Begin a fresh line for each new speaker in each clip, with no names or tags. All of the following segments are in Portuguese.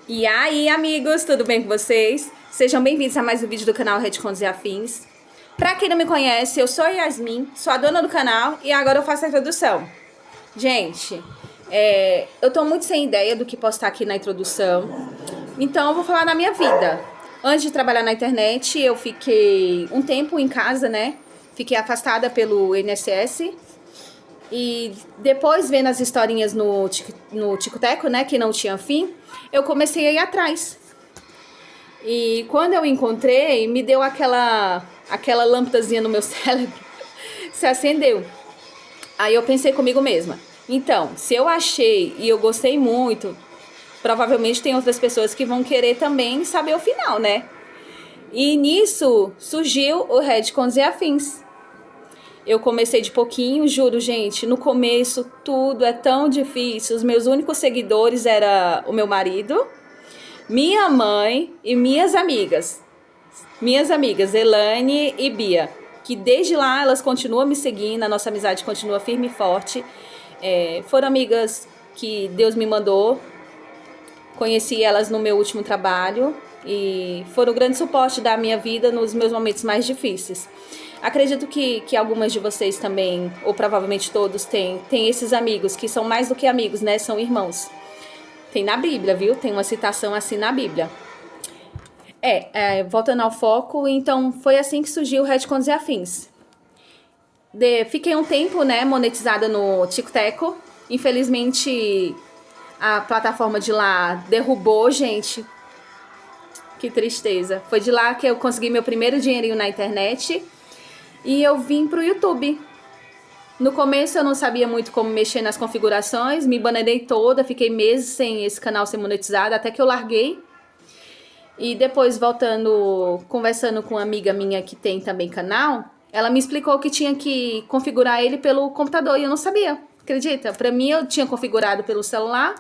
E aí, amigos, tudo bem com vocês? Sejam bem-vindos a mais um vídeo do canal Retcons e Afins. Pra quem não me conhece, eu sou a Yasmin, sou a dona do canal e agora eu faço a introdução. Gente, eu tô muito sem ideia do que postar aqui na introdução, então eu vou falar da minha vida. Antes de trabalhar na internet, eu fiquei um tempo em casa, né? Fiquei afastada pelo INSS. E depois, vendo as historinhas no Tico-Teco, né, que não tinha fim, eu comecei a ir atrás. E quando eu encontrei, me deu aquela lâmpadazinha no meu cérebro, se acendeu. Aí eu pensei comigo mesma, então, se eu achei e eu gostei muito, provavelmente tem outras pessoas que vão querer também saber o final, né? E nisso surgiu o Retcons e Afins. Eu comecei de pouquinho, juro, gente. No começo, tudo é tão difícil. Os meus únicos seguidores era o meu marido, minha mãe e minhas amigas. Minhas amigas, Elane e Bia. Que desde lá elas continuam me seguindo, a nossa amizade continua firme e forte. Foram amigas que Deus me mandou. Conheci elas no meu último trabalho e foram o grande suporte da minha vida nos meus momentos mais difíceis. Acredito que algumas de vocês também, ou provavelmente todos, têm esses amigos que são mais do que amigos, né? São irmãos. Tem na Bíblia, viu? Tem uma citação assim na Bíblia. Voltando ao foco, então foi assim que surgiu o Retcons e Afins. Fiquei um tempo, né, monetizada no Tico-Teco. Infelizmente, a plataforma de lá derrubou, gente. Que tristeza. Foi de lá que eu consegui meu primeiro dinheirinho na internet. E eu vim pro YouTube. No começo eu não sabia muito como mexer nas configurações, me bananei toda, fiquei meses sem esse canal ser monetizado, até que eu larguei. E depois, voltando, conversando com uma amiga minha que tem também canal, ela me explicou que tinha que configurar ele pelo computador e eu não sabia, acredita? Pra mim eu tinha configurado pelo celular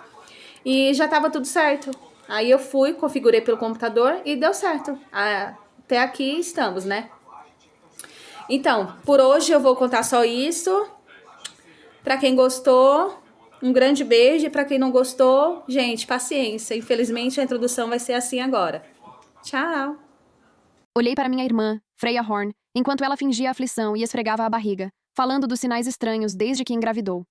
e já tava tudo certo. Aí eu fui, configurei pelo computador e deu certo. Até aqui estamos, né? Então, por hoje eu vou contar só isso. Pra quem gostou, um grande beijo. E pra quem não gostou, gente, paciência. Infelizmente a introdução vai ser assim agora. Tchau!
Olhei para minha irmã, Freya Horn, enquanto ela fingia aflição e esfregava a barriga, falando dos sinais estranhos desde que engravidou.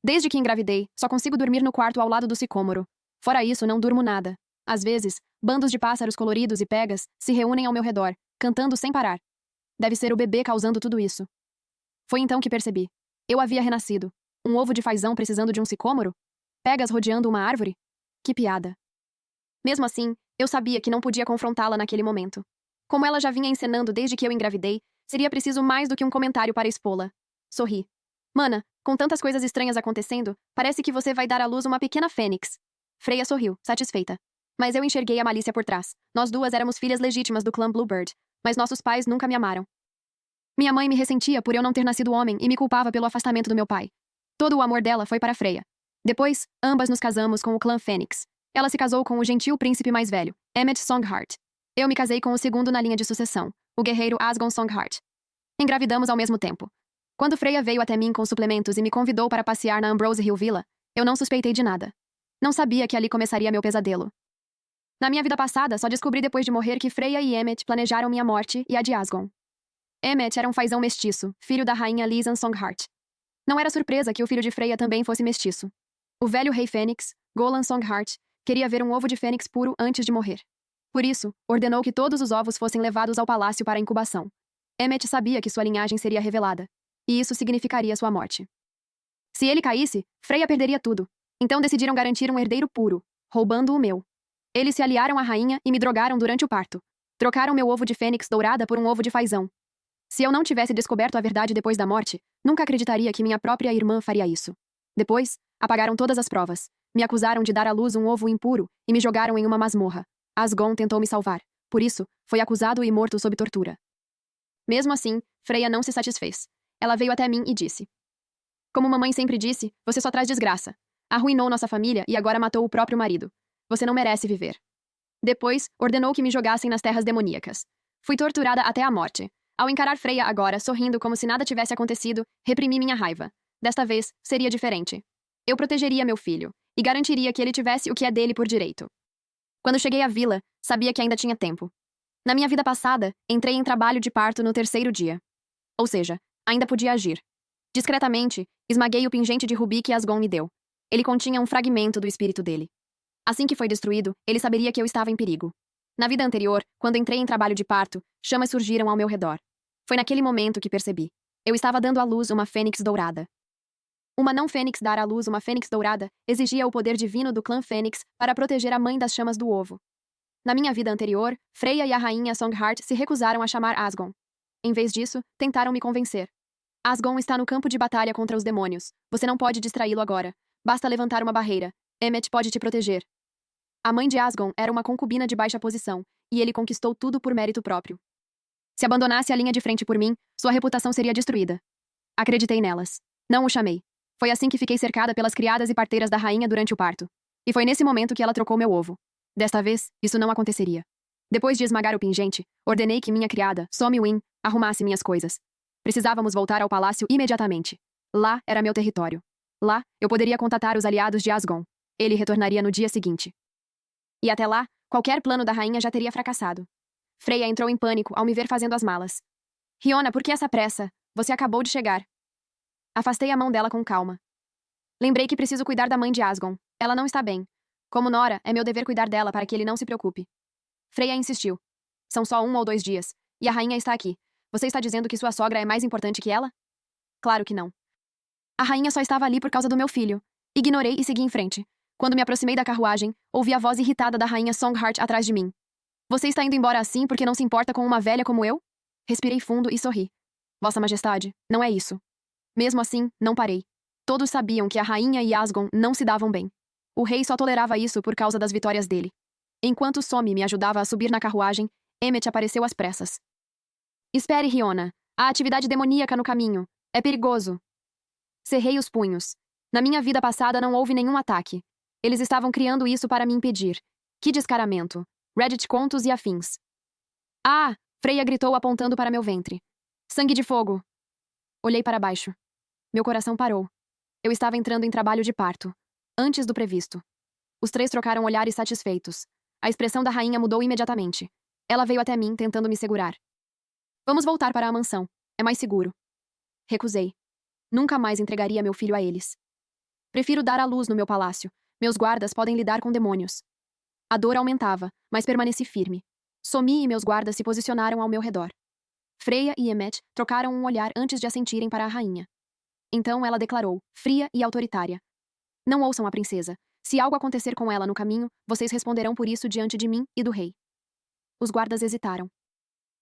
Desde que engravidei, só consigo dormir no quarto ao lado do sicômoro. Fora isso, não durmo nada. Às vezes, bandos de pássaros coloridos e pegas se reúnem ao meu redor, cantando sem parar. Deve ser o bebê causando tudo isso. Foi então que percebi. Eu havia renascido. Um ovo de fazão precisando de um sicômoro? Pegas rodeando uma árvore? Que piada. Mesmo assim, eu sabia que não podia confrontá-la naquele momento. Como ela já vinha encenando desde que eu engravidei, seria preciso mais do que um comentário para expô-la. Sorri. Mana, com tantas coisas estranhas acontecendo, parece que você vai dar à luz uma pequena fênix. Freya sorriu, satisfeita. Mas eu enxerguei a malícia por trás. Nós duas éramos filhas legítimas do clã Bluebird, mas nossos pais nunca me amaram. Minha mãe me ressentia por eu não ter nascido homem e me culpava pelo afastamento do meu pai. Todo o amor dela foi para Freya. Depois, ambas nos casamos com o clã Fênix. Ela se casou com o gentil príncipe mais velho, Emmett Songheart. Eu me casei com o segundo na linha de sucessão, o guerreiro Asgon Songheart. Engravidamos ao mesmo tempo. Quando Freya veio até mim com suplementos e me convidou para passear na Ambrose Hill Villa, eu não suspeitei de nada. Não sabia que ali começaria meu pesadelo. Na minha vida passada, só descobri depois de morrer que Freya e Emmett planejaram minha morte e a de Asgon. Emmett era um fazão mestiço, filho da rainha Lisan Songheart. Não era surpresa que o filho de Freya também fosse mestiço. O velho rei Fênix, Golan Songheart, queria ver um ovo de fênix puro antes de morrer. Por isso, ordenou que todos os ovos fossem levados ao palácio para incubação. Emmett sabia que sua linhagem seria revelada, e isso significaria sua morte. Se ele caísse, Freya perderia tudo. Então decidiram garantir um herdeiro puro, roubando o meu. Eles se aliaram à rainha e me drogaram durante o parto. Trocaram meu ovo de fênix dourada por um ovo de fazão. Se eu não tivesse descoberto a verdade depois da morte, nunca acreditaria que minha própria irmã faria isso. Depois, apagaram todas as provas. Me acusaram de dar à luz um ovo impuro e me jogaram em uma masmorra. Asgon tentou me salvar. Por isso, foi acusado e morto sob tortura. Mesmo assim, Freya não se satisfez. Ela veio até mim e disse: Como mamãe sempre disse, você só traz desgraça. Arruinou nossa família e agora matou o próprio marido. Você não merece viver. Depois, ordenou que me jogassem nas terras demoníacas. Fui torturada até a morte. Ao encarar Freya agora, sorrindo como se nada tivesse acontecido, reprimi minha raiva. Desta vez, seria diferente. Eu protegeria meu filho e garantiria que ele tivesse o que é dele por direito. Quando cheguei à vila, sabia que ainda tinha tempo. Na minha vida passada, entrei em trabalho de parto no terceiro dia. Ou seja, ainda podia agir. Discretamente, esmaguei o pingente de rubi que Asgon me deu. Ele continha um fragmento do espírito dele. Assim que foi destruído, ele saberia que eu estava em perigo. Na vida anterior, quando entrei em trabalho de parto, chamas surgiram ao meu redor. Foi naquele momento que percebi. Eu estava dando à luz uma fênix dourada. Uma não-fênix dar à luz uma fênix dourada exigia o poder divino do clã Fênix para proteger a mãe das chamas do ovo. Na minha vida anterior, Freya e a rainha Songheart se recusaram a chamar Asgon. Em vez disso, tentaram me convencer. Asgon está no campo de batalha contra os demônios. Você não pode distraí-lo agora. Basta levantar uma barreira. Emmet pode te proteger. A mãe de Asgon era uma concubina de baixa posição, e ele conquistou tudo por mérito próprio. Se abandonasse a linha de frente por mim, sua reputação seria destruída. Acreditei nelas. Não o chamei. Foi assim que fiquei cercada pelas criadas e parteiras da rainha durante o parto. E foi nesse momento que ela trocou meu ovo. Desta vez, isso não aconteceria. Depois de esmagar o pingente, ordenei que minha criada, Somi-Win, arrumasse minhas coisas. Precisávamos voltar ao palácio imediatamente. Lá era meu território. Lá, eu poderia contatar os aliados de Asgon. Ele retornaria no dia seguinte. E até lá, qualquer plano da rainha já teria fracassado. Freya entrou em pânico ao me ver fazendo as malas. Riona, por que essa pressa? Você acabou de chegar. Afastei a mão dela com calma. Lembrei que preciso cuidar da mãe de Asgon. Ela não está bem. Como Nora, é meu dever cuidar dela para que ele não se preocupe. Freya insistiu. São só 1 ou 2 dias. E a rainha está aqui. Você está dizendo que sua sogra é mais importante que ela? Claro que não. A rainha só estava ali por causa do meu filho. Ignorei e segui em frente. Quando me aproximei da carruagem, ouvi a voz irritada da rainha Songheart atrás de mim. Você está indo embora assim porque não se importa com uma velha como eu? Respirei fundo e sorri. Vossa Majestade, não é isso. Mesmo assim, não parei. Todos sabiam que a rainha e Asgon não se davam bem. O rei só tolerava isso por causa das vitórias dele. Enquanto Somi me ajudava a subir na carruagem, Emmet apareceu às pressas. Espere, Riona. Há atividade demoníaca no caminho. É perigoso. Cerrei os punhos. Na minha vida passada não houve nenhum ataque. Eles estavam criando isso para me impedir. Que descaramento. Reddit contos e afins. Ah! Freya gritou apontando para meu ventre. Sangue de fogo. Olhei para baixo. Meu coração parou. Eu estava entrando em trabalho de parto. Antes do previsto. Os 3 trocaram olhares satisfeitos. A expressão da rainha mudou imediatamente. Ela veio até mim, tentando me segurar. Vamos voltar para a mansão. É mais seguro. Recusei. Nunca mais entregaria meu filho a eles. Prefiro dar à luz no meu palácio. Meus guardas podem lidar com demônios. A dor aumentava, mas permaneci firme. Somi e meus guardas se posicionaram ao meu redor. Freya e Emmet trocaram um olhar antes de assentirem para a rainha. Então ela declarou, fria e autoritária. Não ouçam a princesa. Se algo acontecer com ela no caminho, vocês responderão por isso diante de mim e do rei. Os guardas hesitaram.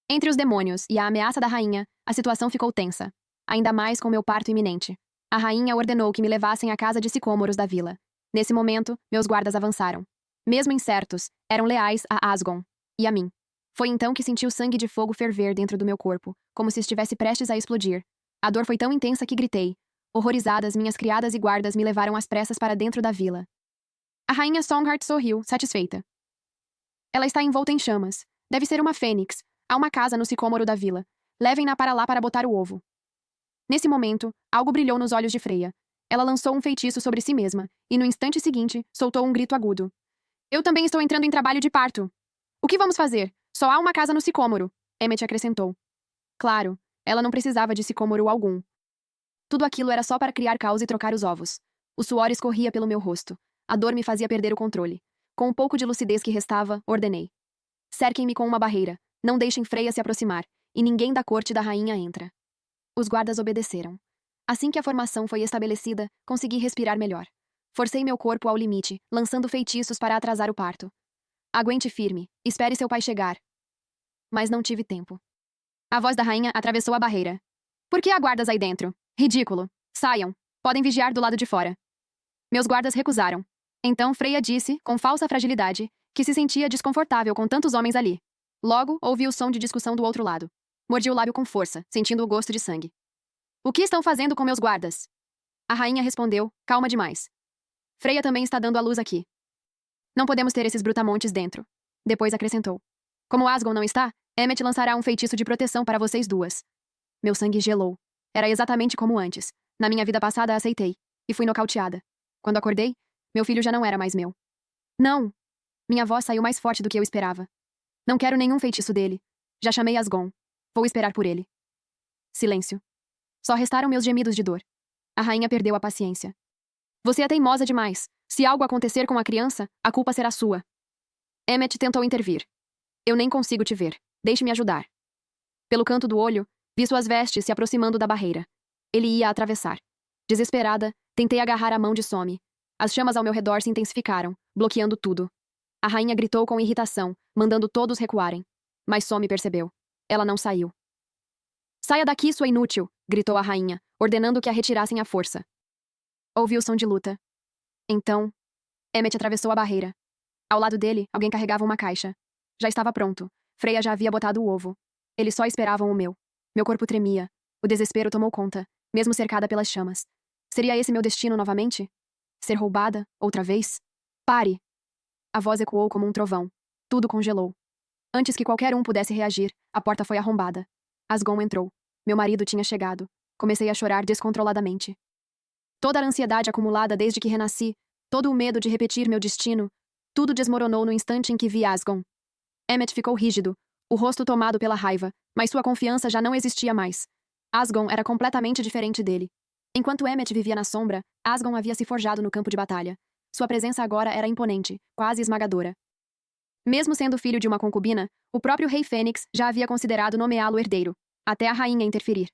Entre os demônios e a ameaça da rainha, a situação ficou tensa. Ainda mais com meu parto iminente. A rainha ordenou que me levassem à casa de sicômoros da vila. Nesse momento, meus guardas avançaram. Mesmo incertos, eram leais a Asgon. E a mim. Foi então que senti o sangue de fogo ferver dentro do meu corpo, como se estivesse prestes a explodir. A dor foi tão intensa que gritei. Horrorizadas, minhas criadas e guardas me levaram às pressas para dentro da vila. A rainha Songheart sorriu, satisfeita. Ela está envolta em chamas. Deve ser uma fênix. Há uma casa no sicômoro da vila. Levem-na para lá para botar o ovo. Nesse momento, algo brilhou nos olhos de Freya. Ela lançou um feitiço sobre si mesma, e no instante seguinte, soltou um grito agudo. Eu também estou entrando em trabalho de parto. O que vamos fazer? Só há uma casa no sicômoro, Emmet acrescentou. Claro, ela não precisava de sicômoro algum. Tudo aquilo era só para criar caos e trocar os ovos. O suor escorria pelo meu rosto. A dor me fazia perder o controle. Com um pouco de lucidez que restava, ordenei. Cerquem-me com uma barreira. Não deixem Freya se aproximar, e ninguém da corte da rainha entra. Os guardas obedeceram. Assim que a formação foi estabelecida, consegui respirar melhor. Forcei meu corpo ao limite, lançando feitiços para atrasar o parto. Aguente firme, espere seu pai chegar. Mas não tive tempo. A voz da rainha atravessou a barreira. Por que há guardas aí dentro? Ridículo. Saiam. Podem vigiar do lado de fora. Meus guardas recusaram. Então Freya disse, com falsa fragilidade, que se sentia desconfortável com tantos homens ali. Logo, ouvi o som de discussão do outro lado. Mordi o lábio com força, sentindo o gosto de sangue. O que estão fazendo com meus guardas? A rainha respondeu, calma demais. Freya também está dando à luz aqui. Não podemos ter esses brutamontes dentro. Depois acrescentou. Como Asgon não está, Emmet lançará um feitiço de proteção para vocês duas. Meu sangue gelou. Era exatamente como antes. Na minha vida passada aceitei. E fui nocauteada. Quando acordei, meu filho já não era mais meu. Não! Minha voz saiu mais forte do que eu esperava. Não quero nenhum feitiço dele. Já chamei Asgon. Vou esperar por ele. Silêncio. Só restaram meus gemidos de dor. A rainha perdeu a paciência. Você é teimosa demais. Se algo acontecer com a criança, a culpa será sua. Emmet tentou intervir. Eu nem consigo te ver. Deixe-me ajudar. Pelo canto do olho, vi suas vestes se aproximando da barreira. Ele ia atravessar. Desesperada, tentei agarrar a mão de Some. As chamas ao meu redor se intensificaram, bloqueando tudo. A rainha gritou com irritação, mandando todos recuarem. Mas Some percebeu. Ela não saiu. Saia daqui, sua inútil! Gritou a rainha, ordenando que a retirassem à força. Ouvi o som de luta. Então, Emmet atravessou a barreira. Ao lado dele, alguém carregava uma caixa. Já estava pronto. Freya já havia botado o ovo. Eles só esperavam o meu. Meu corpo tremia. O desespero tomou conta, mesmo cercada pelas chamas. Seria esse meu destino novamente? Ser roubada, outra vez? Pare! A voz ecoou como um trovão. Tudo congelou. Antes que qualquer um pudesse reagir, a porta foi arrombada. Asgon entrou. Meu marido tinha chegado. Comecei a chorar descontroladamente. Toda a ansiedade acumulada desde que renasci, todo o medo de repetir meu destino, tudo desmoronou no instante em que vi Asgon. Emmet ficou rígido, o rosto tomado pela raiva, mas sua confiança já não existia mais. Asgon era completamente diferente dele. Enquanto Emmet vivia na sombra, Asgon havia se forjado no campo de batalha. Sua presença agora era imponente, quase esmagadora. Mesmo sendo filho de uma concubina, o próprio rei Fênix já havia considerado nomeá-lo herdeiro, até a rainha interferir.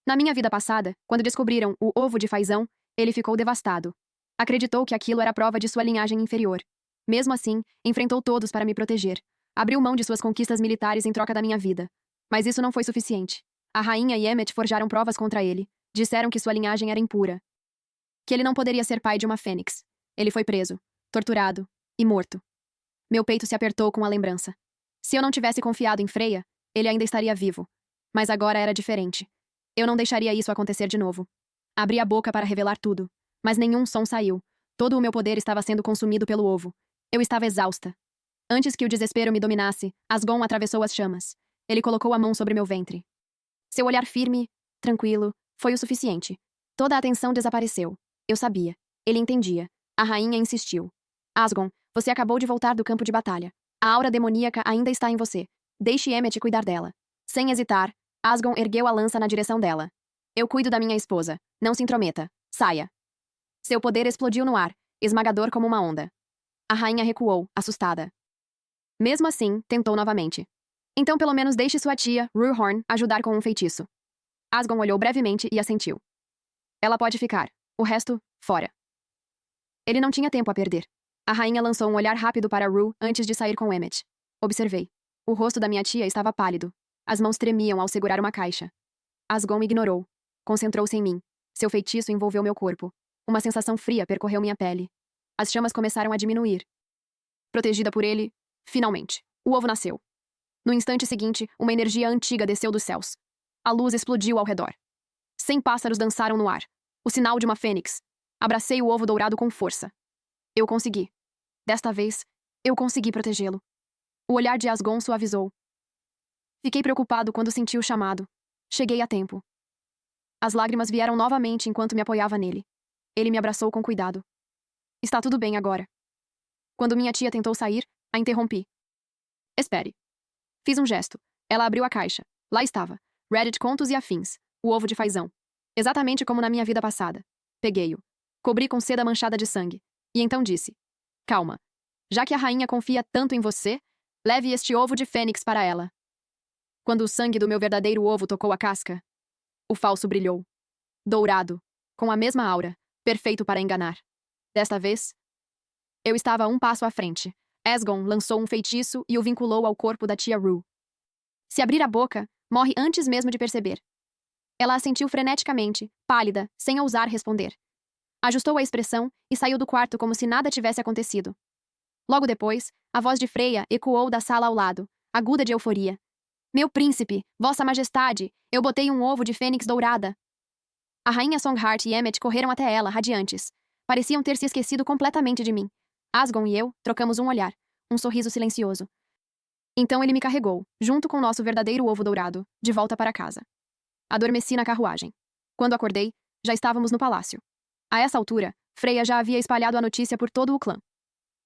Na minha vida passada, quando descobriram o ovo de fazão, ele ficou devastado. Acreditou que aquilo era prova de sua linhagem inferior. Mesmo assim, enfrentou todos para me proteger. Abriu mão de suas conquistas militares em troca da minha vida. Mas isso não foi suficiente. A rainha e Emmet forjaram provas contra ele. Disseram que sua linhagem era impura. Que ele não poderia ser pai de uma fênix. Ele foi preso, torturado e morto. Meu peito se apertou com a lembrança. Se eu não tivesse confiado em Freya, ele ainda estaria vivo. Mas agora era diferente. Eu não deixaria isso acontecer de novo. Abri a boca para revelar tudo, mas nenhum som saiu. Todo o meu poder estava sendo consumido pelo ovo. Eu estava exausta. Antes que o desespero me dominasse, Asgon atravessou as chamas. Ele colocou a mão sobre meu ventre. Seu olhar firme, tranquilo, foi o suficiente. Toda a atenção desapareceu. Eu sabia. Ele entendia. A rainha insistiu. Asgon, você acabou de voltar do campo de batalha. A aura demoníaca ainda está em você. Deixe Emmet cuidar dela. Sem hesitar, Asgon ergueu a lança na direção dela. Eu cuido da minha esposa. Não se intrometa. Saia. Seu poder explodiu no ar, esmagador como uma onda. A rainha recuou, assustada. Mesmo assim, tentou novamente. Então pelo menos deixe sua tia, Ruhorn, ajudar com um feitiço. Asgon olhou brevemente e assentiu. Ela pode ficar. O resto, fora. Ele não tinha tempo a perder. A rainha lançou um olhar rápido para Ru antes de sair com Emmet. Observei. O rosto da minha tia estava pálido. As mãos tremiam ao segurar uma caixa. Asgon me ignorou. Concentrou-se em mim. Seu feitiço envolveu meu corpo. Uma sensação fria percorreu minha pele. As chamas começaram a diminuir. Protegida por ele, finalmente, o ovo nasceu. No instante seguinte, uma energia antiga desceu dos céus. A luz explodiu ao redor. 100 pássaros dançaram no ar. O sinal de uma fênix. Abracei o ovo dourado com força. Eu consegui. Desta vez, eu consegui protegê-lo. O olhar de Asgon suavizou. Fiquei preocupado quando senti o chamado. Cheguei a tempo. As lágrimas vieram novamente enquanto me apoiava nele. Ele me abraçou com cuidado. Está tudo bem agora. Quando minha tia tentou sair, a interrompi. Espere. Fiz um gesto. Ela abriu a caixa. Lá estava. Reddit Contos e Afins. O ovo de fazão. Exatamente como na minha vida passada. Peguei-o. Cobri com seda manchada de sangue. E então disse. Calma. Já que a rainha confia tanto em você, leve este ovo de fênix para ela. Quando o sangue do meu verdadeiro ovo tocou a casca, o falso brilhou. Dourado. Com a mesma aura. Perfeito para enganar. Desta vez, eu estava um passo à frente. Asgon lançou um feitiço e o vinculou ao corpo da tia Ru. Se abrir a boca, morre antes mesmo de perceber. Ela assentiu freneticamente, pálida, sem ousar responder. Ajustou a expressão e saiu do quarto como se nada tivesse acontecido. Logo depois, a voz de Freya ecoou da sala ao lado, aguda de euforia. Meu príncipe, vossa majestade, eu botei um ovo de fênix dourada. A rainha Songhart e Emmet correram até ela, radiantes. Pareciam ter se esquecido completamente de mim. Asgon e eu trocamos um olhar, um sorriso silencioso. Então ele me carregou, junto com nosso verdadeiro ovo dourado, de volta para casa. Adormeci na carruagem. Quando acordei, já estávamos no palácio. A essa altura, Freya já havia espalhado a notícia por todo o clã.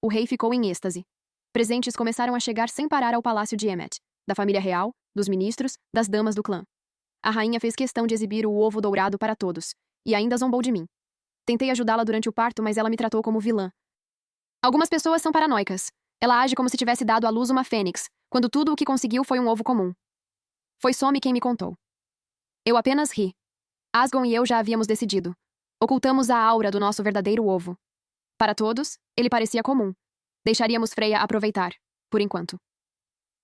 O rei ficou em êxtase. Presentes começaram a chegar sem parar ao palácio de Emmet, da família real, dos ministros, das damas do clã. A rainha fez questão de exibir o ovo dourado para todos, e ainda zombou de mim. Tentei ajudá-la durante o parto, mas ela me tratou como vilã. Algumas pessoas são paranoicas. Ela age como se tivesse dado à luz uma fênix, quando tudo o que conseguiu foi um ovo comum. Foi Some quem me contou. Eu apenas ri. Asgon e eu já havíamos decidido. Ocultamos a aura do nosso verdadeiro ovo. Para todos, ele parecia comum. Deixaríamos Freya aproveitar, por enquanto.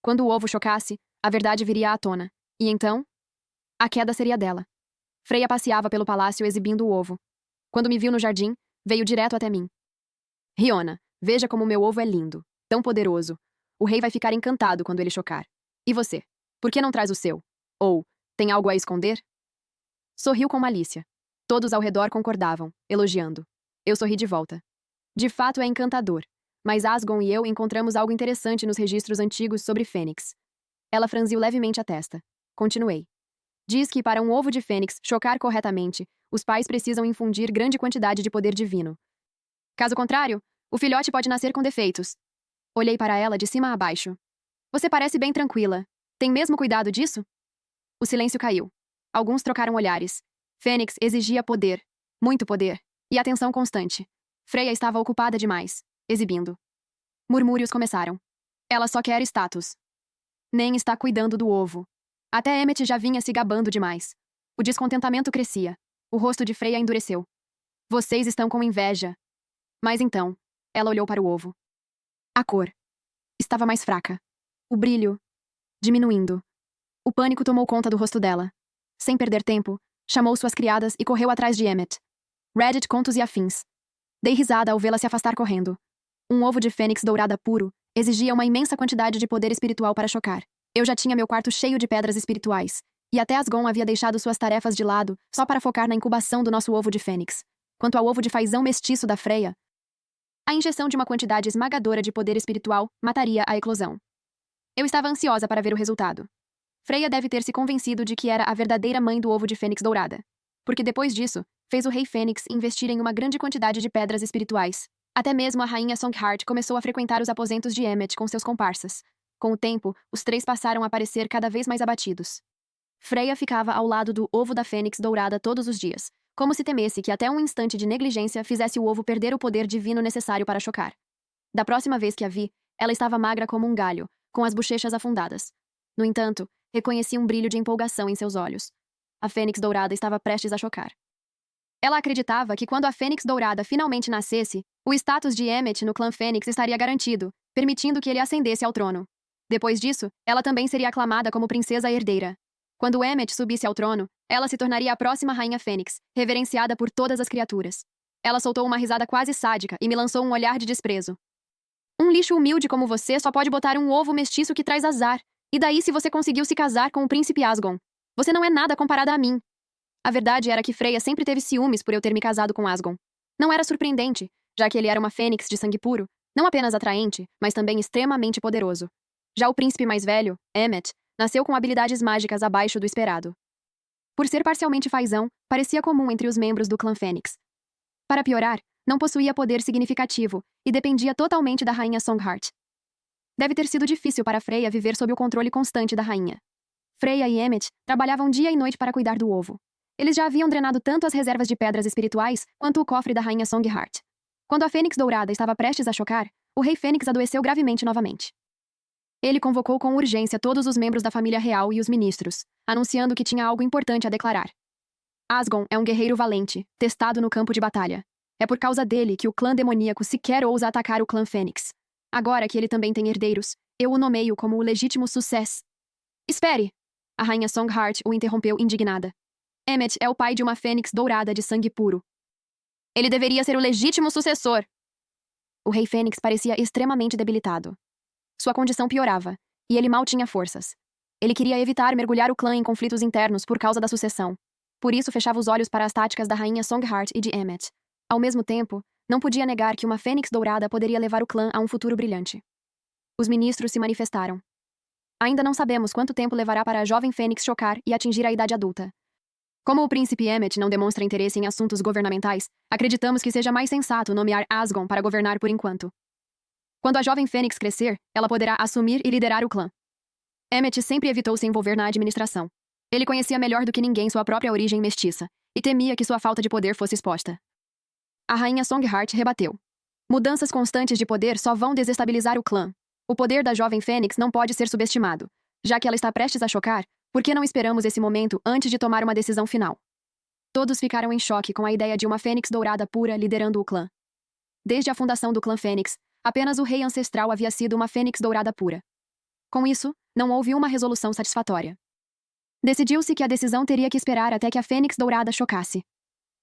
Quando o ovo chocasse, a verdade viria à tona. E então, a queda seria dela. Freya passeava pelo palácio exibindo o ovo. Quando me viu no jardim, veio direto até mim. Riona, veja como meu ovo é lindo, tão poderoso. O rei vai ficar encantado quando ele chocar. E você? Por que não traz o seu? Ou, tem algo a esconder? Sorriu com malícia. Todos ao redor concordavam, elogiando. Eu sorri de volta. De fato é encantador. Mas Asgon e eu encontramos algo interessante nos registros antigos sobre Fênix. Ela franziu levemente a testa. Continuei. Diz que para um ovo de fênix chocar corretamente, os pais precisam infundir grande quantidade de poder divino. Caso contrário, o filhote pode nascer com defeitos. Olhei para ela de cima a baixo. Você parece bem tranquila. Tem mesmo cuidado disso? O silêncio caiu. Alguns trocaram olhares. Fênix exigia poder. Muito poder. E atenção constante. Freya estava ocupada demais. Exibindo. Murmúrios começaram. Ela só quer status. Nem está cuidando do ovo. Até Emmet já vinha se gabando demais. O descontentamento crescia. O rosto de Freya endureceu. Vocês estão com inveja. Mas então, ela olhou para o ovo. A cor. Estava mais fraca. O brilho. Diminuindo. O pânico tomou conta do rosto dela. Sem perder tempo, chamou suas criadas e correu atrás de Emmet. Reddit, contos e afins. Dei risada ao vê-la se afastar correndo. Um ovo de fênix dourada puro exigia uma imensa quantidade de poder espiritual para chocar. Eu já tinha meu quarto cheio de pedras espirituais, e até Asgon havia deixado suas tarefas de lado só para focar na incubação do nosso ovo de fênix. Quanto ao ovo de fazão mestiço da Freya, a injeção de uma quantidade esmagadora de poder espiritual mataria a eclosão. Eu estava ansiosa para ver o resultado. Freya deve ter se convencido de que era a verdadeira mãe do ovo de fênix dourada. Porque depois disso, fez o rei Fênix investir em uma grande quantidade de pedras espirituais. Até mesmo a rainha Songheart começou a frequentar os aposentos de Emmet com seus comparsas. Com o tempo, os três passaram a parecer cada vez mais abatidos. Freya ficava ao lado do ovo da fênix dourada todos os dias, como se temesse que até um instante de negligência fizesse o ovo perder o poder divino necessário para chocar. Da próxima vez que a vi, ela estava magra como um galho, com as bochechas afundadas. No entanto, reconheci um brilho de empolgação em seus olhos. A fênix dourada estava prestes a chocar. Ela acreditava que quando a fênix dourada finalmente nascesse, o status de Emmet no clã Fênix estaria garantido, permitindo que ele ascendesse ao trono. Depois disso, ela também seria aclamada como princesa herdeira. Quando Emmet subisse ao trono, ela se tornaria a próxima rainha Fênix, reverenciada por todas as criaturas. Ela soltou uma risada quase sádica e me lançou um olhar de desprezo. Um lixo humilde como você só pode botar um ovo mestiço que traz azar. E daí se você conseguiu se casar com o príncipe Asgon? Você não é nada comparada a mim. A verdade era que Freya sempre teve ciúmes por eu ter me casado com Asgon. Não era surpreendente, já que ele era uma fênix de sangue puro, não apenas atraente, mas também extremamente poderoso. Já o príncipe mais velho, Emmet, nasceu com habilidades mágicas abaixo do esperado. Por ser parcialmente fazão, parecia comum entre os membros do clã Fênix. Para piorar, não possuía poder significativo e dependia totalmente da rainha Songheart. Deve ter sido difícil para Freya viver sob o controle constante da rainha. Freya e Emmet trabalhavam dia e noite para cuidar do ovo. Eles já haviam drenado tanto as reservas de pedras espirituais quanto o cofre da rainha Songheart. Quando a fênix dourada estava prestes a chocar, o rei Fênix adoeceu gravemente novamente. Ele convocou com urgência todos os membros da família real e os ministros, anunciando que tinha algo importante a declarar. Asgon é um guerreiro valente, testado no campo de batalha. É por causa dele que o clã demoníaco sequer ousa atacar o clã Fênix. Agora que ele também tem herdeiros, eu o nomeio como o legítimo sucesso. Espere! A rainha Songheart o interrompeu indignada. Emmet é o pai de uma fênix dourada de sangue puro. Ele deveria ser o legítimo sucessor. O rei Fênix parecia extremamente debilitado. Sua condição piorava, e ele mal tinha forças. Ele queria evitar mergulhar o clã em conflitos internos por causa da sucessão. Por isso fechava os olhos para as táticas da rainha Songheart e de Emmet. Ao mesmo tempo, não podia negar que uma fênix dourada poderia levar o clã a um futuro brilhante. Os ministros se manifestaram. Ainda não sabemos quanto tempo levará para a jovem fênix chocar e atingir a idade adulta. Como o príncipe Emmet não demonstra interesse em assuntos governamentais, acreditamos que seja mais sensato nomear Asgon para governar por enquanto. Quando a jovem Fênix crescer, ela poderá assumir e liderar o clã. Emmett sempre evitou se envolver na administração. Ele conhecia melhor do que ninguém sua própria origem mestiça, e temia que sua falta de poder fosse exposta. A rainha Songheart rebateu. Mudanças constantes de poder só vão desestabilizar o clã. O poder da jovem Fênix não pode ser subestimado. Já que ela está prestes a chocar, por que não esperamos esse momento antes de tomar uma decisão final? Todos ficaram em choque com a ideia de uma Fênix dourada pura liderando o clã. Desde a fundação do clã Fênix, apenas o rei ancestral havia sido uma Fênix dourada pura. Com isso, não houve uma resolução satisfatória. Decidiu-se que a decisão teria que esperar até que a Fênix dourada chocasse.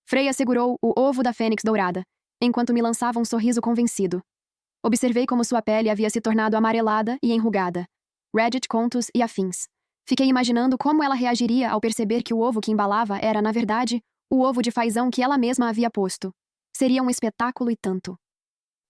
Freya segurou o ovo da Fênix dourada, enquanto me lançava um sorriso convencido. Observei como sua pele havia se tornado amarelada e enrugada. Reddit, contos e afins. Fiquei imaginando como ela reagiria ao perceber que o ovo que embalava era, na verdade, o ovo de fazão que ela mesma havia posto. Seria um espetáculo e tanto.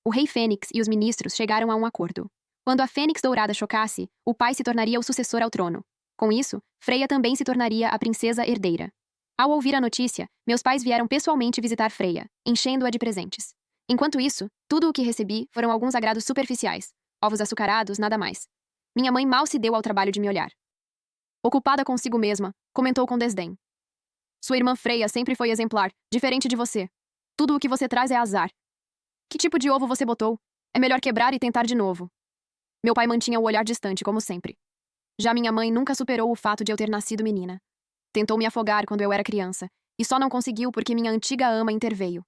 O rei Fênix e os ministros chegaram a um acordo. Quando a Fênix dourada chocasse, o pai se tornaria o sucessor ao trono. Com isso, Freya também se tornaria a princesa herdeira. Ao ouvir a notícia, meus pais vieram pessoalmente visitar Freya, enchendo-a de presentes. Enquanto isso, tudo o que recebi foram alguns agrados superficiais. Ovos açucarados, nada mais. Minha mãe mal se deu ao trabalho de me olhar. Ocupada consigo mesma, comentou com desdém. Sua irmã Freya sempre foi exemplar, diferente de você. Tudo o que você traz é azar. Que tipo de ovo você botou? É melhor quebrar e tentar de novo. Meu pai mantinha o olhar distante, como sempre. Já minha mãe nunca superou o fato de eu ter nascido menina. Tentou me afogar quando eu era criança, e só não conseguiu porque minha antiga ama interveio.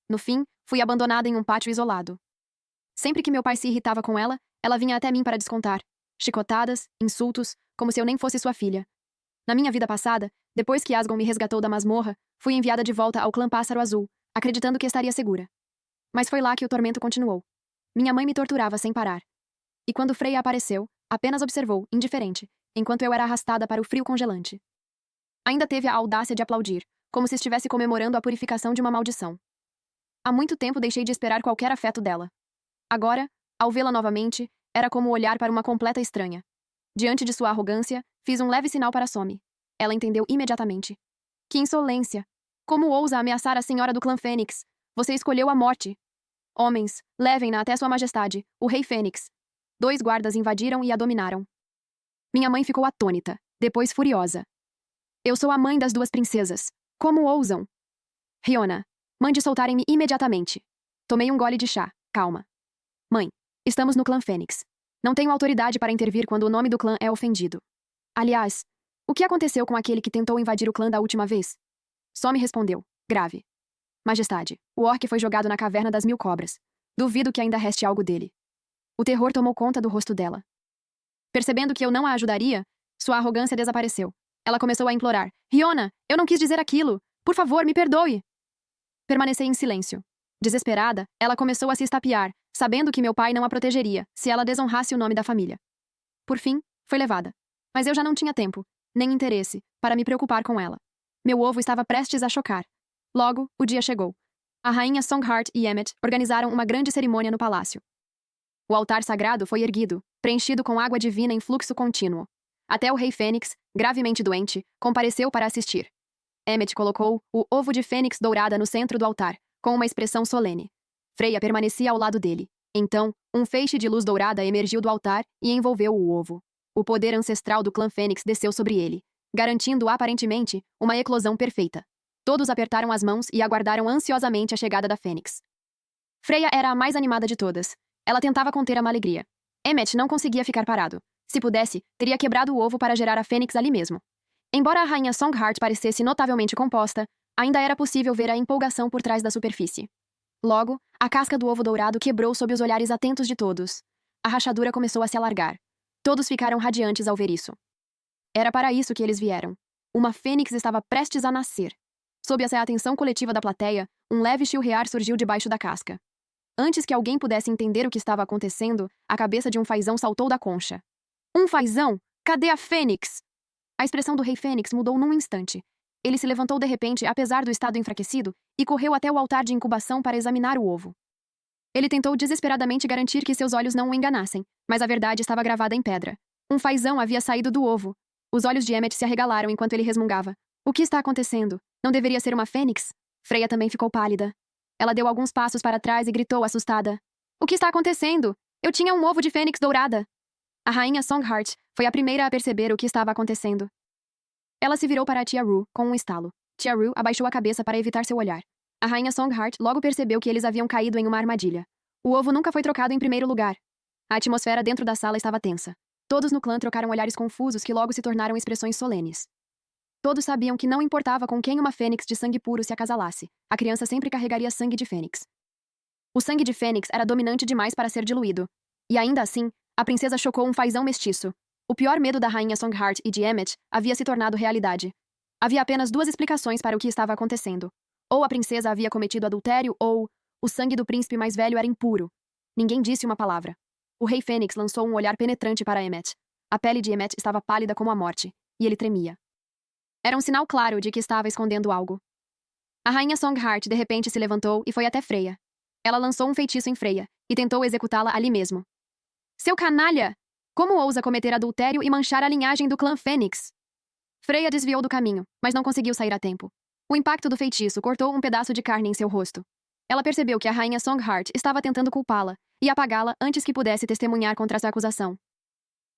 No fim, fui abandonada em um pátio isolado. Sempre que meu pai se irritava com ela, ela vinha até mim para descontar. Chicotadas, insultos, como se eu nem fosse sua filha. Na minha vida passada, depois que Asgon me resgatou da masmorra, fui enviada de volta ao clã Pássaro Azul, acreditando que estaria segura. Mas foi lá que o tormento continuou. Minha mãe me torturava sem parar. E quando Freya apareceu, apenas observou, indiferente, enquanto eu era arrastada para o frio congelante. Ainda teve a audácia de aplaudir, como se estivesse comemorando a purificação de uma maldição. Há muito tempo deixei de esperar qualquer afeto dela. Agora, ao vê-la novamente, era como olhar para uma completa estranha. Diante de sua arrogância, fiz um leve sinal para Somi. Ela entendeu imediatamente. Que insolência! Como ousa ameaçar a senhora do clã Fênix? Você escolheu a morte. Homens, levem-na até sua majestade, o rei Fênix. 2 guardas invadiram e a dominaram. Minha mãe ficou atônita, depois furiosa. Eu sou a mãe das 2 princesas. Como ousam? Riona, mande soltarem-me imediatamente. Tomei um gole de chá, calma. Mãe, estamos no clã Fênix. Não tenho autoridade para intervir quando o nome do clã é ofendido. Aliás, o que aconteceu com aquele que tentou invadir o clã da última vez? Só me respondeu, grave. Majestade, o orc foi jogado na caverna das 1000 cobras. Duvido que ainda reste algo dele. O terror tomou conta do rosto dela. Percebendo que eu não a ajudaria, sua arrogância desapareceu. Ela começou a implorar. Riona, eu não quis dizer aquilo. Por favor, me perdoe. Permaneci em silêncio. Desesperada, ela começou a se estapear, sabendo que meu pai não a protegeria se ela desonrasse o nome da família. Por fim, foi levada. Mas eu já não tinha tempo, nem interesse, para me preocupar com ela. Meu ovo estava prestes a chocar. Logo, o dia chegou. A rainha Songheart e Emmett organizaram uma grande cerimônia no palácio. O altar sagrado foi erguido, preenchido com água divina em fluxo contínuo. Até o rei Fênix, gravemente doente, compareceu para assistir. Emmett colocou o ovo de fênix dourada no centro do altar, com uma expressão solene. Freya permanecia ao lado dele. Então, um feixe de luz dourada emergiu do altar e envolveu o ovo. O poder ancestral do clã Fênix desceu sobre ele, garantindo aparentemente uma eclosão perfeita. Todos apertaram as mãos e aguardaram ansiosamente a chegada da Fênix. Freya era a mais animada de todas. Ela tentava conter a alegria. Emmett não conseguia ficar parado. Se pudesse, teria quebrado o ovo para gerar a Fênix ali mesmo. Embora a rainha Songheart parecesse notavelmente composta, ainda era possível ver a empolgação por trás da superfície. Logo, a casca do ovo dourado quebrou sob os olhares atentos de todos. A rachadura começou a se alargar. Todos ficaram radiantes ao ver isso. Era para isso que eles vieram. Uma fênix estava prestes a nascer. Sob a atenção coletiva da plateia, um leve chilrear surgiu debaixo da casca. Antes que alguém pudesse entender o que estava acontecendo, a cabeça de um fazão saltou da concha. Um fazão? Cadê a fênix? A expressão do rei Fênix mudou num instante. Ele se levantou de repente, apesar do estado enfraquecido, e correu até o altar de incubação para examinar o ovo. Ele tentou desesperadamente garantir que seus olhos não o enganassem, mas a verdade estava gravada em pedra. Um fazão havia saído do ovo. Os olhos de Emmett se arregalaram enquanto ele resmungava. O que está acontecendo? Não deveria ser uma fênix? Freya também ficou pálida. Ela deu alguns passos para trás e gritou, assustada. O que está acontecendo? Eu tinha um ovo de fênix dourada! A rainha Songheart foi a primeira a perceber o que estava acontecendo. Ela se virou para a tia Rue com um estalo. Tia Rue abaixou a cabeça para evitar seu olhar. A rainha Songheart logo percebeu que eles haviam caído em uma armadilha. O ovo nunca foi trocado em primeiro lugar. A atmosfera dentro da sala estava tensa. Todos no clã trocaram olhares confusos que logo se tornaram expressões solenes. Todos sabiam que não importava com quem uma fênix de sangue puro se acasalasse, a criança sempre carregaria sangue de fênix. O sangue de fênix era dominante demais para ser diluído. E ainda assim, a princesa chocou um fazão mestiço. O pior medo da rainha Songheart e de Emmett havia se tornado realidade. Havia apenas duas explicações para o que estava acontecendo. Ou a princesa havia cometido adultério, ou o sangue do príncipe mais velho era impuro. Ninguém disse uma palavra. O rei Fênix lançou um olhar penetrante para Emmett. A pele de Emmett estava pálida como a morte, e ele tremia. Era um sinal claro de que estava escondendo algo. A rainha Songheart de repente se levantou e foi até Freya. Ela lançou um feitiço em Freya, e tentou executá-la ali mesmo. Seu canalha! Como ousa cometer adultério e manchar a linhagem do clã Fênix? Freya desviou do caminho, mas não conseguiu sair a tempo. O impacto do feitiço cortou um pedaço de carne em seu rosto. Ela percebeu que a rainha Songheart estava tentando culpá-la e apagá-la antes que pudesse testemunhar contra essa acusação.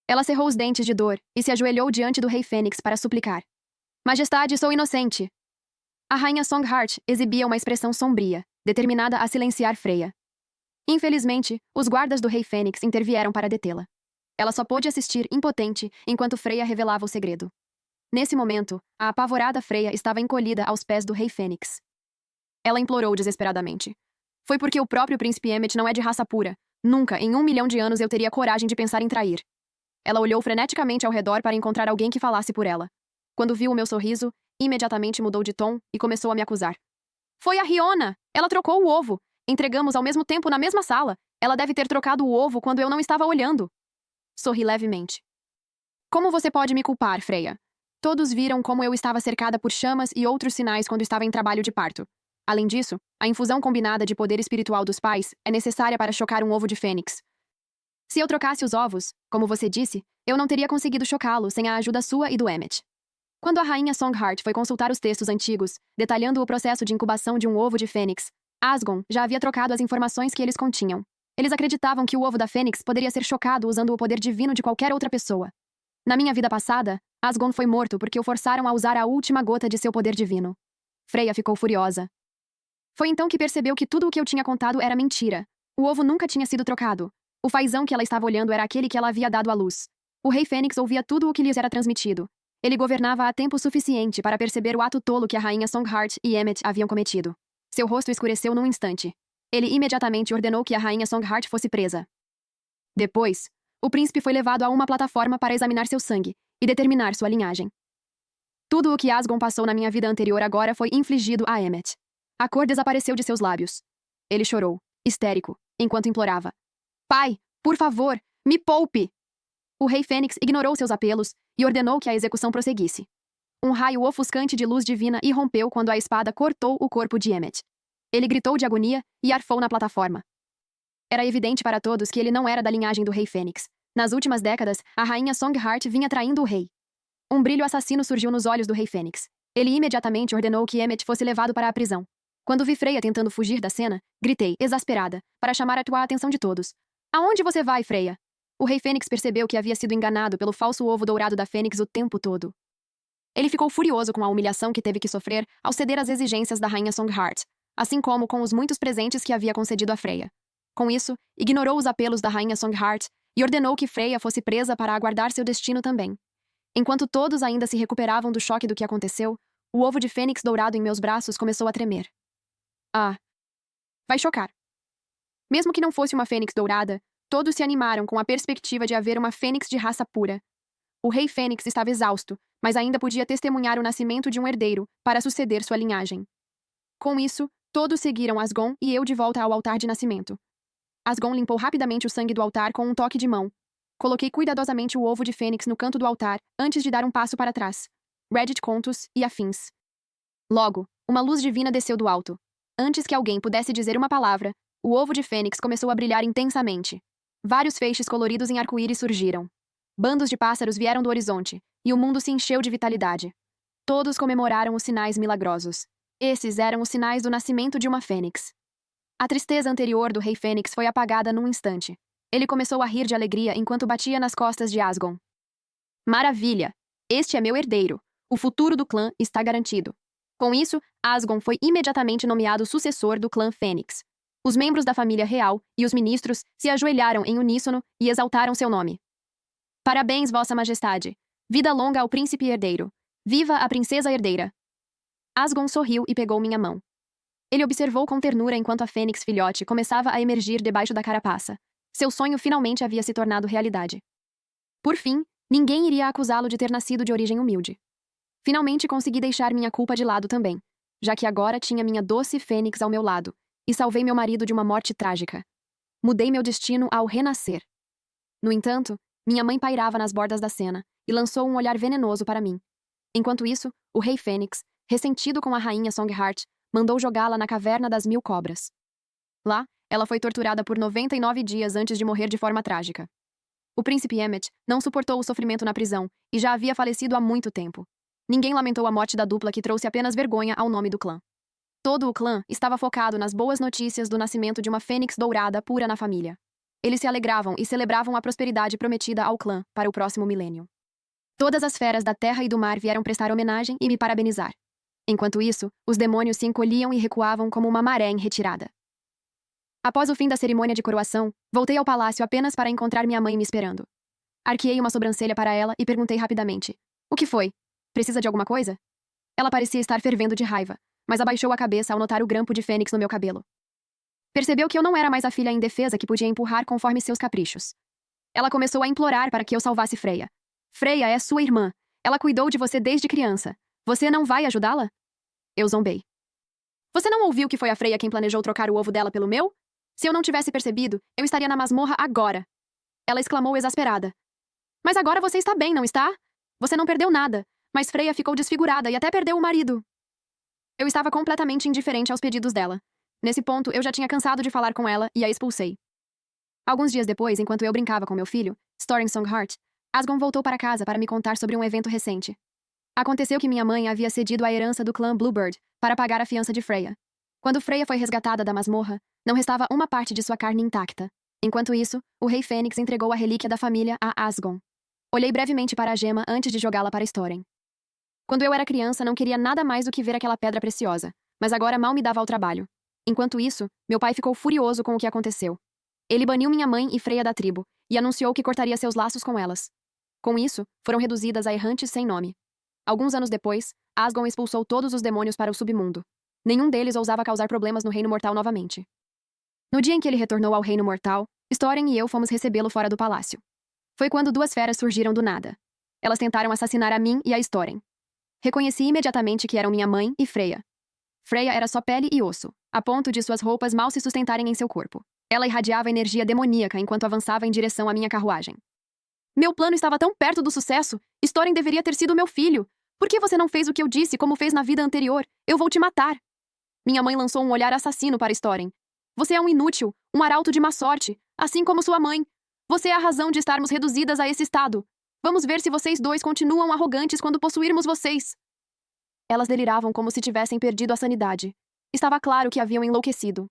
Ela cerrou os dentes de dor e se ajoelhou diante do rei Fênix para suplicar. Majestade, sou inocente! A rainha Songheart exibia uma expressão sombria, determinada a silenciar Freya. Infelizmente, os guardas do rei Fênix intervieram para detê-la. Ela só pôde assistir impotente enquanto Freya revelava o segredo. Nesse momento, a apavorada Freya estava encolhida aos pés do rei Fênix. Ela implorou desesperadamente. Foi porque o próprio príncipe Emmett não é de raça pura. Nunca, em 1 milhão de anos, eu teria coragem de pensar em trair. Ela olhou freneticamente ao redor para encontrar alguém que falasse por ela. Quando viu o meu sorriso, imediatamente mudou de tom e começou a me acusar. Foi a Riona! Ela trocou o ovo! Entregamos ao mesmo tempo na mesma sala. Ela deve ter trocado o ovo quando eu não estava olhando. Sorri levemente. Como você pode me culpar, Freya? Todos viram como eu estava cercada por chamas e outros sinais quando estava em trabalho de parto. Além disso, a infusão combinada de poder espiritual dos pais é necessária para chocar um ovo de fênix. Se eu trocasse os ovos, como você disse, eu não teria conseguido chocá-lo sem a ajuda sua e do Emmett. Quando a rainha Songheart foi consultar os textos antigos, detalhando o processo de incubação de um ovo de fênix, Asgon já havia trocado as informações que eles continham. Eles acreditavam que o ovo da fênix poderia ser chocado usando o poder divino de qualquer outra pessoa. Na minha vida passada, Asgon foi morto porque o forçaram a usar a última gota de seu poder divino. Freya ficou furiosa. Foi então que percebeu que tudo o que eu tinha contado era mentira. O ovo nunca tinha sido trocado. O fazão que ela estava olhando era aquele que ela havia dado à luz. O rei Fênix ouvia tudo o que lhes era transmitido. Ele governava há tempo suficiente para perceber o ato tolo que a rainha Songheart e Emmett haviam cometido. Seu rosto escureceu num instante. Ele imediatamente ordenou que a rainha Songheart fosse presa. Depois, o príncipe foi levado a uma plataforma para examinar seu sangue e determinar sua linhagem. Tudo o que Asgon passou na minha vida anterior agora foi infligido a Emmett. A cor desapareceu de seus lábios. Ele chorou, histérico, enquanto implorava. Pai, por favor, me poupe! O rei Fênix ignorou seus apelos e ordenou que a execução prosseguisse. Um raio ofuscante de luz divina irrompeu quando a espada cortou o corpo de Emmett. Ele gritou de agonia e arfou na plataforma. Era evidente para todos que ele não era da linhagem do rei Fênix. Nas últimas décadas, a rainha Songheart vinha traindo o rei. Um brilho assassino surgiu nos olhos do rei Fênix. Ele imediatamente ordenou que Emmett fosse levado para a prisão. Quando vi Freya tentando fugir da cena, gritei, exasperada, para chamar a atenção de todos. Aonde você vai, Freya? O rei Fênix percebeu que havia sido enganado pelo falso ovo dourado da Fênix o tempo todo. Ele ficou furioso com a humilhação que teve que sofrer ao ceder às exigências da rainha Songheart, assim como com os muitos presentes que havia concedido a Freya. Com isso, ignorou os apelos da rainha Songheart e ordenou que Freya fosse presa para aguardar seu destino também. Enquanto todos ainda se recuperavam do choque do que aconteceu, o ovo de fênix dourado em meus braços começou a tremer. Ah! Vai chocar. Mesmo que não fosse uma fênix dourada, todos se animaram com a perspectiva de haver uma fênix de raça pura. O rei Fênix estava exausto, mas ainda podia testemunhar o nascimento de um herdeiro para suceder sua linhagem. Com isso, todos seguiram Asgon e eu de volta ao altar de nascimento. Asgon limpou rapidamente o sangue do altar com um toque de mão. Coloquei cuidadosamente o ovo de fênix no canto do altar antes de dar um passo para trás. Reddit contos e afins. Logo, uma luz divina desceu do alto. Antes que alguém pudesse dizer uma palavra, o ovo de fênix começou a brilhar intensamente. Vários feixes coloridos em arco-íris surgiram. Bandos de pássaros vieram do horizonte, e o mundo se encheu de vitalidade. Todos comemoraram os sinais milagrosos. Esses eram os sinais do nascimento de uma fênix. A tristeza anterior do rei Fênix foi apagada num instante. Ele começou a rir de alegria enquanto batia nas costas de Asgon. Maravilha! Este é meu herdeiro. O futuro do clã está garantido. Com isso, Asgon foi imediatamente nomeado sucessor do clã Fênix. Os membros da família real e os ministros se ajoelharam em uníssono e exaltaram seu nome. Parabéns, Vossa Majestade! Vida longa ao príncipe herdeiro! Viva a princesa herdeira! Asgon sorriu e pegou minha mão. Ele observou com ternura enquanto a fênix filhote começava a emergir debaixo da carapaça. Seu sonho finalmente havia se tornado realidade. Por fim, ninguém iria acusá-lo de ter nascido de origem humilde. Finalmente consegui deixar minha culpa de lado também, já que agora tinha minha doce fênix ao meu lado, e salvei meu marido de uma morte trágica. Mudei meu destino ao renascer. No entanto, minha mãe pairava nas bordas da cena e lançou um olhar venenoso para mim. Enquanto isso, o rei Fênix, ressentido com a rainha Songheart, mandou jogá-la na caverna das 1000 cobras. Lá, ela foi torturada por 99 dias antes de morrer de forma trágica. O príncipe Emmet não suportou o sofrimento na prisão e já havia falecido há muito tempo. Ninguém lamentou a morte da dupla que trouxe apenas vergonha ao nome do clã. Todo o clã estava focado nas boas notícias do nascimento de uma fênix dourada pura na família. Eles se alegravam e celebravam a prosperidade prometida ao clã para o próximo milênio. Todas as feras da terra e do mar vieram prestar homenagem e me parabenizar. Enquanto isso, os demônios se encolhiam e recuavam como uma maré em retirada. Após o fim da cerimônia de coroação, voltei ao palácio apenas para encontrar minha mãe me esperando. Arqueei uma sobrancelha para ela e perguntei rapidamente: "O que foi? Precisa de alguma coisa?" Ela parecia estar fervendo de raiva, mas abaixou a cabeça ao notar o grampo de fênix no meu cabelo. Percebeu que eu não era mais a filha indefesa que podia empurrar conforme seus caprichos. Ela começou a implorar para que eu salvasse Freya. "Freya é sua irmã. Ela cuidou de você desde criança. Você não vai ajudá-la?" Eu zombei. "Você não ouviu que foi a Freya quem planejou trocar o ovo dela pelo meu? Se eu não tivesse percebido, eu estaria na masmorra agora." Ela exclamou exasperada. "Mas agora você está bem, não está? Você não perdeu nada, mas Freya ficou desfigurada e até perdeu o marido." Eu estava completamente indiferente aos pedidos dela. Nesse ponto, eu já tinha cansado de falar com ela e a expulsei. Alguns dias depois, enquanto eu brincava com meu filho, Thorin Songheart, Asgon voltou para casa para me contar sobre um evento recente. Aconteceu que minha mãe havia cedido a herança do clã Bluebird para pagar a fiança de Freya. Quando Freya foi resgatada da masmorra, não restava uma parte de sua carne intacta. Enquanto isso, o rei Fênix entregou a relíquia da família a Asgon. Olhei brevemente para a gema antes de jogá-la para Thorin. Quando eu era criança, não queria nada mais do que ver aquela pedra preciosa, mas agora mal me dava ao trabalho. Enquanto isso, meu pai ficou furioso com o que aconteceu. Ele baniu minha mãe e Freya da tribo, e anunciou que cortaria seus laços com elas. Com isso, foram reduzidas a errantes sem nome. Alguns anos depois, Asgon expulsou todos os demônios para o submundo. Nenhum deles ousava causar problemas no Reino Mortal novamente. No dia em que ele retornou ao Reino Mortal, Thorin e eu fomos recebê-lo fora do palácio. Foi quando duas feras surgiram do nada. Elas tentaram assassinar a mim e a Thorin. Reconheci imediatamente que eram minha mãe e Freya. Freya era só pele e osso, a ponto de suas roupas mal se sustentarem em seu corpo. Ela irradiava energia demoníaca enquanto avançava em direção à minha carruagem. "Meu plano estava tão perto do sucesso! Thorin deveria ter sido meu filho! Por que você não fez o que eu disse como fez na vida anterior? Eu vou te matar!" Minha mãe lançou um olhar assassino para Thorin. "Você é um inútil, um arauto de má sorte, assim como sua mãe. Você é a razão de estarmos reduzidas a esse estado. Vamos ver se vocês dois continuam arrogantes quando possuirmos vocês." Elas deliravam como se tivessem perdido a sanidade. Estava claro que haviam enlouquecido.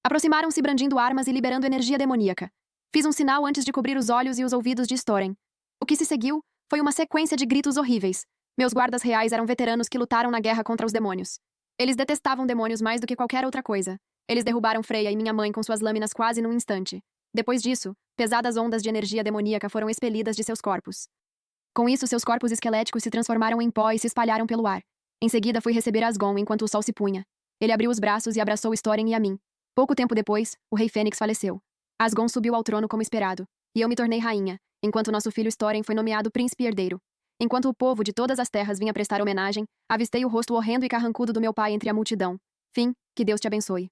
Aproximaram-se brandindo armas e liberando energia demoníaca. Fiz um sinal antes de cobrir os olhos e os ouvidos de Thorin. O que se seguiu foi uma sequência de gritos horríveis. Meus guardas reais eram veteranos que lutaram na guerra contra os demônios. Eles detestavam demônios mais do que qualquer outra coisa. Eles derrubaram Freya e minha mãe com suas lâminas quase num instante. Depois disso, pesadas ondas de energia demoníaca foram expelidas de seus corpos. Com isso, seus corpos esqueléticos se transformaram em pó e se espalharam pelo ar. Em seguida, fui receber Asgon enquanto o sol se punha. Ele abriu os braços e abraçou Thorin e a mim. Pouco tempo depois, o rei Fênix faleceu. Asgon subiu ao trono como esperado, e eu me tornei rainha, enquanto nosso filho Thorin foi nomeado príncipe herdeiro. Enquanto o povo de todas as terras vinha prestar homenagem, avistei o rosto horrendo e carrancudo do meu pai entre a multidão. Fim, que Deus te abençoe.